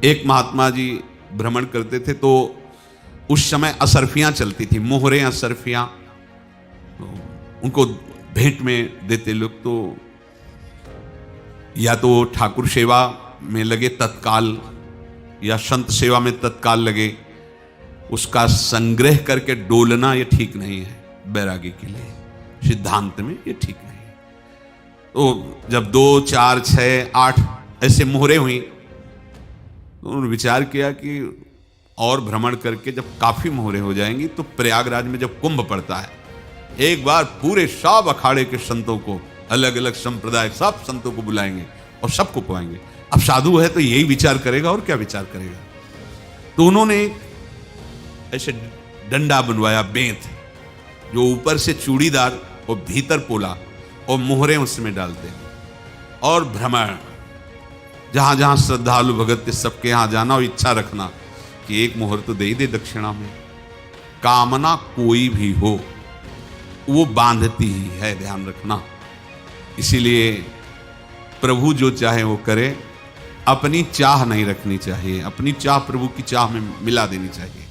एक महात्मा जी भ्रमण करते थे, तो उस समय असरफियां चलती थी, मोहरे असरफियां, उनको भेंट में देते लोग। तो या तो ठाकुर सेवा में लगे तत्काल, या संत सेवा में तत्काल लगे, उसका संग्रह करके डोलना ये ठीक नहीं है बैरागी के लिए, सिद्धांत में ये ठीक नहीं है। तो जब 2, 4, 6, 8 ऐसे मोहरे हुई, तो उन्होंने विचार किया कि और भ्रमण करके जब काफी मोहरे हो जाएंगी तो प्रयागराज में जब कुंभ पड़ता है, एक बार पूरे सब अखाड़े के संतों को, अलग अलग संप्रदाय सब संतों को बुलाएंगे और सबको पवाएंगे। अब साधु है तो यही विचार करेगा, और क्या विचार करेगा। तो उन्होंने ऐसे डंडा बनवाया, बेंत, जो ऊपर से चूड़ीदार और भीतर पोला, और मोहरे उसमें डालते हैं, और भ्रमण, जहां जहां श्रद्धालु भगत सबके यहां जाना और इच्छा रखना कि एक मोहर तो दे ही दे दक्षिणा में। कामना कोई भी हो वो बांधती ही है, ध्यान रखना। इसीलिए प्रभु जो चाहे वो करे, अपनी चाह नहीं रखनी चाहिए, अपनी चाह प्रभु की चाह में मिला देनी चाहिए।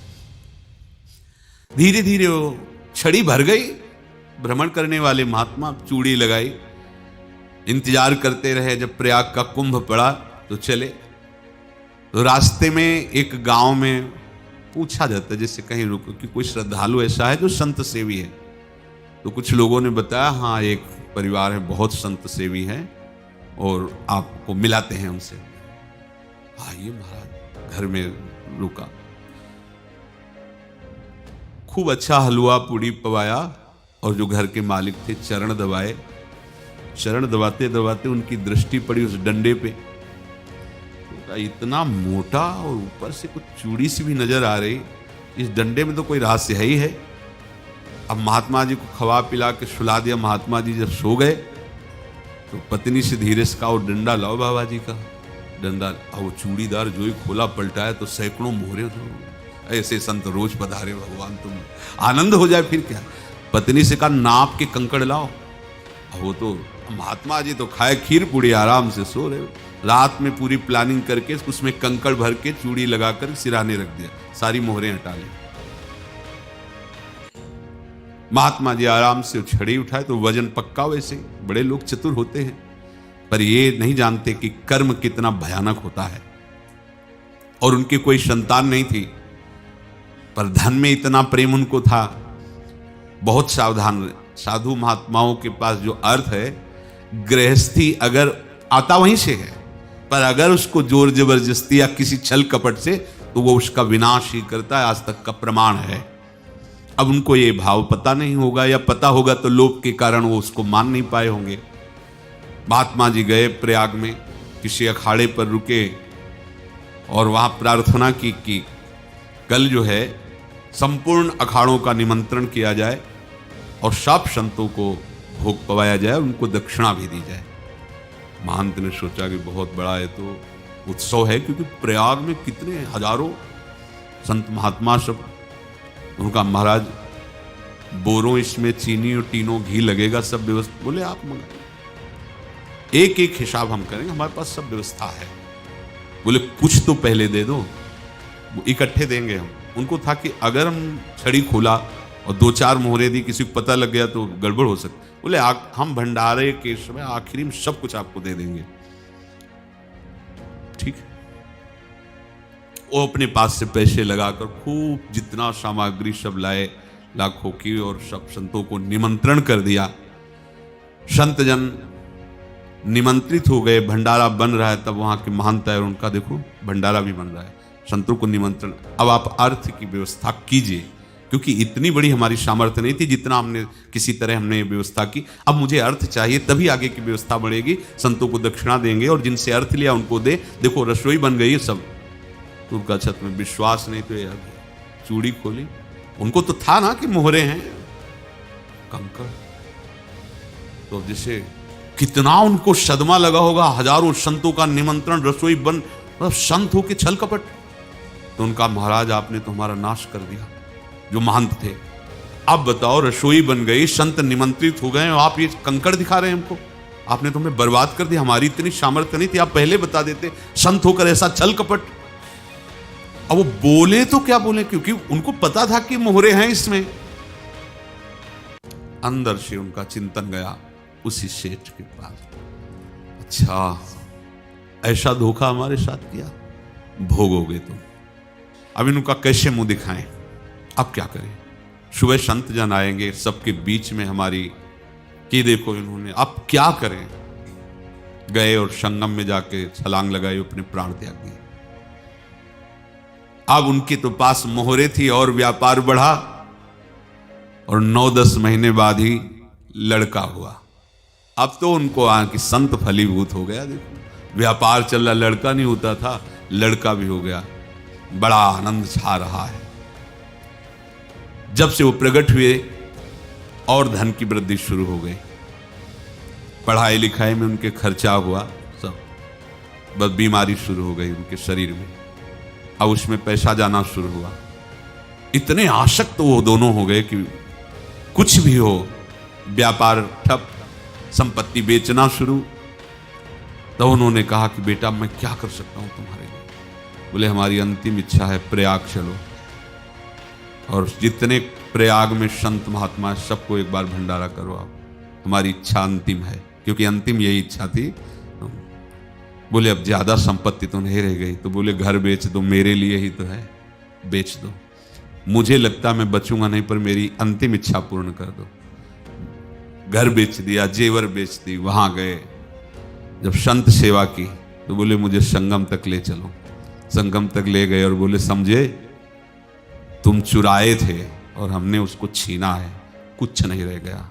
धीरे धीरे वो छड़ी भर गई, भ्रमण करने वाले महात्मा चूड़ी लगाई, इंतजार करते रहे। जब प्रयाग का कुंभ पड़ा तो चले। तो रास्ते में एक गांव में पूछा जाता है, जैसे कहीं रुको कि कोई श्रद्धालु ऐसा है जो संत सेवी है। तो कुछ लोगों ने बताया, हाँ एक परिवार है बहुत संत सेवी है और आपको मिलाते हैं उनसे। आइए महाराज, घर में रुका, खूब अच्छा हलवा पूड़ी पवाया, और जो घर के मालिक थे चरण दबाए। चरण दबाते दबाते उनकी दृष्टि पड़ी उस डंडे पे, इतना मोटा और ऊपर से कुछ चूड़ी सी भी नजर आ रही, इस डंडे में तो कोई रहस्य है ही है। अब महात्मा जी को खवा पिला के सुला दिया। महात्मा जी जब सो गए तो पत्नी से धीरे से कहा, वो डंडा लाओ बाबा जी का डंडा। वो चूड़ीदार जो ही खोला पलटाया तो सैकड़ों मोहरे। ऐसे संत रोज पधारे भगवान, तुम आनंद हो जाए फिर क्या। पत्नी से कहा, नाप के कंकड़ लाओ। वो तो महात्मा जी तो खाए खीर पूड़ी, आराम से सो रहे। रात में पूरी प्लानिंग करके उसमें कंकड़ भर के चूड़ी लगाकर सिराने रख दिया, सारी मोहरें हटा ली। महात्मा जी आराम से छड़ी उठाए तो वजन पक्का। वैसे बड़े लोग चतुर होते हैं, पर ये नहीं जानते कि कर्म कितना भयानक होता है। और उनकी कोई संतान नहीं थी, पर धन में इतना प्रेम उनको था। बहुत सावधान साधु महात्माओं के पास जो अर्थ है, गृहस्थी अगर आता वहीं से है, पर अगर उसको जोर जबरदस्ती या किसी छल कपट से, तो वो उसका विनाश ही करता है। आज तक का प्रमाण है। अब उनको ये भाव पता नहीं होगा, या पता होगा तो लोभ के कारण वो उसको मान नहीं पाए होंगे। महात्मा जी गए प्रयाग में, किसी अखाड़े पर रुके और वहां प्रार्थना की कि कल जो है संपूर्ण अखाड़ों का निमंत्रण किया जाए और सब संतों को भोग पवाया जाए, उनको दक्षिणा भी दी जाए। महंत ने सोचा कि बहुत बड़ा है तो उत्सव है, क्योंकि प्रयाग में कितने हजारों संत महात्मा सब। उनका महाराज बोरों इसमें चीनी और टीनों घी लगेगा, सब व्यवस्था। बोले आप मंगा, एक एक हिसाब हम करेंगे, हमारे पास सब व्यवस्था है। बोले कुछ तो पहले दे दो, इकट्ठे देंगे हम। उनको था कि अगर हम छड़ी खोला और 2-4 मोहरे दी, किसी को पता लग गया तो गड़बड़ हो सकती। बोले हम भंडारे के समय आखिरी में सब कुछ आपको दे देंगे। ठीक है। वो अपने पास से पैसे लगाकर खूब जितना सामग्री सब लाए, लाखों की, और सब संतों को निमंत्रण कर दिया। संत जन निमंत्रित हो गए, भंडारा बन रहा है। तब वहां के महंत है, उनका देखो भंडारा भी बन रहा है, संतों को निमंत्रण। अब आप अर्थ की व्यवस्था कीजिए, क्योंकि इतनी बड़ी हमारी सामर्थ्य नहीं थी जितना हमने किसी तरह हमने व्यवस्था की। अब मुझे अर्थ चाहिए, तभी आगे की व्यवस्था बढ़ेगी। संतों को दक्षिणा देंगे और जिनसे अर्थ लिया उनको दे। देखो रसोई बन गई है सब। तो उनका छत में विश्वास नहीं तो यार चूड़ी खोली, उनको तो था ना कि मोहरे हैं, कंकड़। तो जैसे कितना उनको सदमा लगा होगा, हजारों संतों का निमंत्रण, रसोई बन, मतलब संत हो के छल कपट। तो उनका महाराज आपने तो हमारा नाश कर दिया, जो महंत थे। अब बताओ रसोई बन गई, संत निमंत्रित हो गए, आप ये कंकड़ दिखा रहे हैं हमको। आपने तो हमें बर्बाद कर दिया, हमारी इतनी सामर्थ्य नहीं थी, आप पहले बता देते। संत होकर ऐसा छल कपट। अब वो बोले तो क्या बोले, क्योंकि उनको पता था कि मोहरे हैं इसमें। अंदर से उनका चिंतन गया उसी सेठ के पास, अच्छा ऐसा धोखा हमारे साथ किया, भोगोगे तुम। अब इनका कैसे मुंह दिखाएं, अब क्या करें। सुबह संत जन आएंगे, सबके बीच में हमारी कि देखो इन्होंने, अब क्या करें। गए और संगम में जाके छलांग लगाई, अपने प्राण त्याग दिए। अब उनके तो पास मोहरे थी और व्यापार बढ़ा, और 9-10 महीने बाद ही लड़का हुआ। अब तो उनको कि संत फलीभूत हो गया, देखो व्यापार चल रहा, लड़का नहीं होता था, लड़का भी हो गया, बड़ा आनंद छा रहा है। जब से वो प्रकट हुए और धन की वृद्धि शुरू हो गई, पढ़ाई लिखाई में उनके खर्चा हुआ सब, बस बीमारी शुरू हो गई उनके शरीर में, अब उसमें पैसा जाना शुरू हुआ। इतने आसक्त वो दोनों हो गए कि कुछ भी हो, व्यापार ठप, संपत्ति बेचना शुरू। तो उन्होंने कहा कि बेटा मैं क्या कर सकता हूं तुम्हारे लिए। बोले हमारी अंतिम इच्छा है प्रयाग चलो, और जितने प्रयाग में संत महात्मा है सबको एक बार भंडारा करवाओ, हमारी इच्छा अंतिम है, क्योंकि अंतिम यही इच्छा थी। बोले अब ज्यादा संपत्ति तो नहीं रह गई, तो बोले घर बेच दो, मेरे लिए ही तो है, बेच दो। मुझे लगता मैं बचूंगा नहीं, पर मेरी अंतिम इच्छा पूर्ण कर दो। घर बेच दिया, जेवर बेच दी। वहां गए, जब संत सेवा की तो बोले मुझे संगम तक ले चलो। संगम तक ले गए और बोले समझे तुम चुराए थे और हमने उसको छीना है, कुछ नहीं रह गया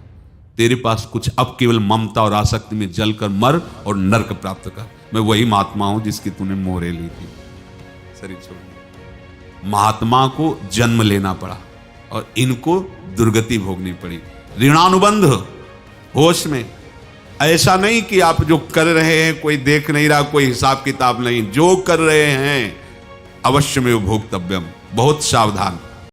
तेरे पास कुछ, अब केवल ममता और आसक्ति में जलकर मर और नरक प्राप्त कर। मैं वही महात्मा हूं जिसकी तूने मोहरे ली थी। शरीर छोड़, महात्मा को जन्म लेना पड़ा और इनको दुर्गति भोगनी पड़ी। ऋणानुबंध होश में, ऐसा नहीं कि आप जो कर रहे हैं कोई देख नहीं रहा, कोई हिसाब किताब नहीं, जो कर रहे हैं अवश्य में भोक्तव्यम, बहुत सावधान।